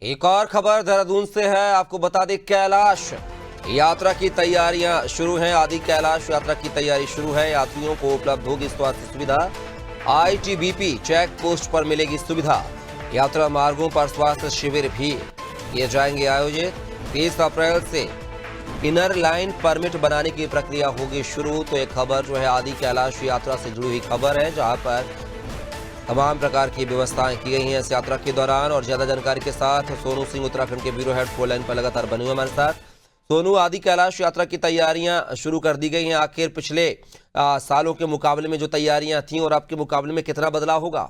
एक और खबर देहरादून से है। आपको बता दें, कैलाश यात्रा की तैयारियां शुरू हैं। आदि कैलाश यात्रा की तैयारी शुरू है। यात्रियों को उपलब्ध होगी स्वास्थ्य सुविधा। आईटीबीपी चेक पोस्ट पर मिलेगी सुविधा। यात्रा मार्गों पर स्वास्थ्य शिविर भी किए जाएंगे आयोजित। 30 अप्रैल से इनर लाइन परमिट बनाने की प्रक्रिया होगी शुरू। तो ये खबर जो है आदि कैलाश यात्रा से जुड़ी हुई खबर है, जहां पर तमाम प्रकार की व्यवस्थाएं की गई हैं इस यात्रा के दौरान। और ज्यादा जानकारी के साथ सोनू सिंह उत्तराखंड के ब्यूरो हेड फोन लाइन पर लगातार बने हुए हमारे साथ। सोनू, आदि कैलाश यात्रा की तैयारियां शुरू कर दी गई हैं। आखिर पिछले सालों के मुकाबले में जो तैयारियां थी और आपके मुकाबले में कितना बदलाव होगा?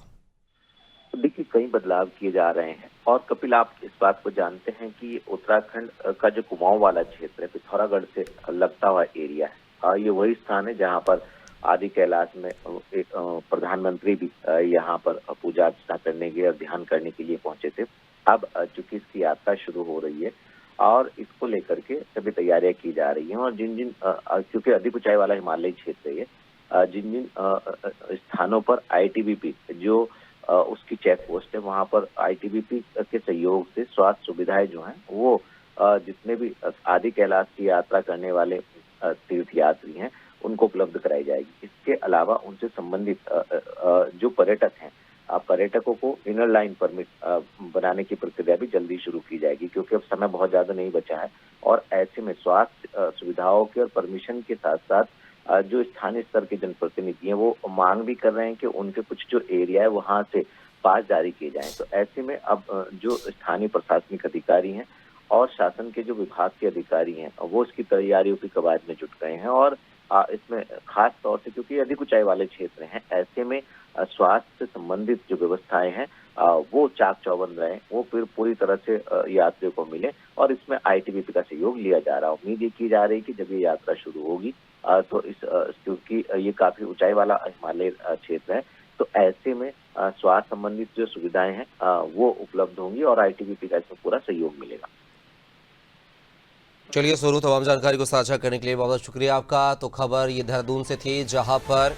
देखिए, कई बदलाव किए जा रहे हैं। और कपिल, आप इस बात को जानते हैं कि उत्तराखंड का जो कुमाऊं वाला क्षेत्र है, पिथौरागढ़ से लगता हुआ एरिया है, ये वही स्थान है जहां पर आदि कैलाश में एक प्रधानमंत्री भी यहाँ पर पूजा अर्चना करने के और ध्यान करने के लिए पहुंचे थे। अब चूंकि इसकी यात्रा शुरू हो रही है और इसको लेकर के सभी तैयारियां की जा रही हैं। और जिन जिन क्योंकि अधिक ऊंचाई वाला हिमालयी क्षेत्र है ये, जिन जिन स्थानों पर आईटीबीपी जो उसकी चेक पोस्ट है, वहां पर आईटीबीपी के सहयोग से स्वास्थ्य सुविधाएं जो हैं वो जितने भी आदि कैलाश की यात्रा करने वाले तीर्थ यात्री हैं उनको उपलब्ध कराई जाएगी। इसके अलावा उनसे संबंधित जो पर्यटक हैं, पर्यटकों को इनर लाइन परमिट बनाने की प्रक्रिया भी जल्दी शुरू की जाएगी, क्योंकि अब समय बहुत ज्यादा नहीं बचा है। और ऐसे में स्वास्थ्य सुविधाओं के और परमिशन के साथ साथ जो स्थानीय स्तर के जनप्रतिनिधि हैं वो मांग भी कर रहे हैं कि उनके कुछ जो एरिया है वहां से पास जारी किए जाएं। तो ऐसे में अब जो स्थानीय प्रशासनिक अधिकारी हैं और शासन के जो विभाग के अधिकारी हैं वो इसकी तैयारियों की कवायद में जुट गए हैं। और इसमें खास तौर से क्योंकि अधिक ऊंचाई वाले क्षेत्र हैं, ऐसे में स्वास्थ्य से संबंधित जो व्यवस्थाएं हैं वो चाक चौबंद रहे, वो फिर पूरी तरह से यात्रियों को मिले। और इसमें आईटीबीपी का सहयोग लिया जा रहा है। उम्मीद ये की जा रही है कि जब ये यात्रा शुरू होगी तो क्योंकि ये काफी ऊंचाई वाला हिमालय क्षेत्र है, तो ऐसे में स्वास्थ्य संबंधित जो सुविधाएं हैं वो उपलब्ध होंगी और आईटीबीपी का इसमें पूरा सहयोग मिलेगा। चलिए सोनू, तमाम जानकारी को साझा करने के लिए बहुत बहुत शुक्रिया आपका। तो खबर ये देहरादून से थी, जहां पर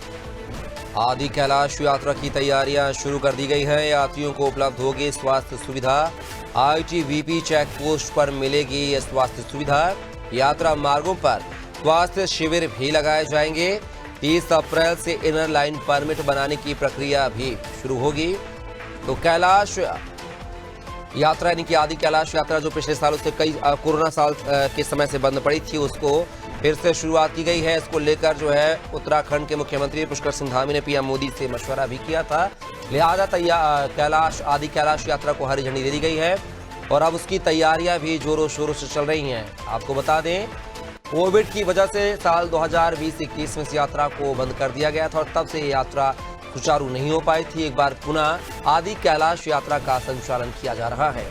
आदि कैलाश यात्रा की तैयारियां शुरू कर दी गई है। यात्रियों को उपलब्ध होगी स्वास्थ्य सुविधा। आईटीबीपी चेक पोस्ट पर मिलेगी ये स्वास्थ्य सुविधा। यात्रा मार्गों पर स्वास्थ्य शिविर भी लगाए जाएंगे। 30 अप्रैल से इनर लाइन परमिट बनाने की प्रक्रिया भी शुरू होगी। तो कैलाश यात्रा यानी कि आदि कैलाश यात्रा जो पिछले सालों से कई कोरोना साल के समय से बंद पड़ी थी, उसको फिर से शुरुआत की गई है। इसको लेकर जो है उत्तराखंड के मुख्यमंत्री पुष्कर सिंह धामी ने पीएम मोदी से मशवरा भी किया था। लिहाजा आदि कैलाश यात्रा को हरी झंडी दे दी गई है और अब उसकी तैयारियां भी जोरों शोरों से चल रही हैं। आपको बता दें, कोविड की वजह से साल 2020-21 में इस यात्रा को बंद कर दिया गया था और तब से ये यात्रा सुचारू नहीं हो पाई थी। एक बार पुनः आदि कैलाश यात्रा का संचालन किया जा रहा है।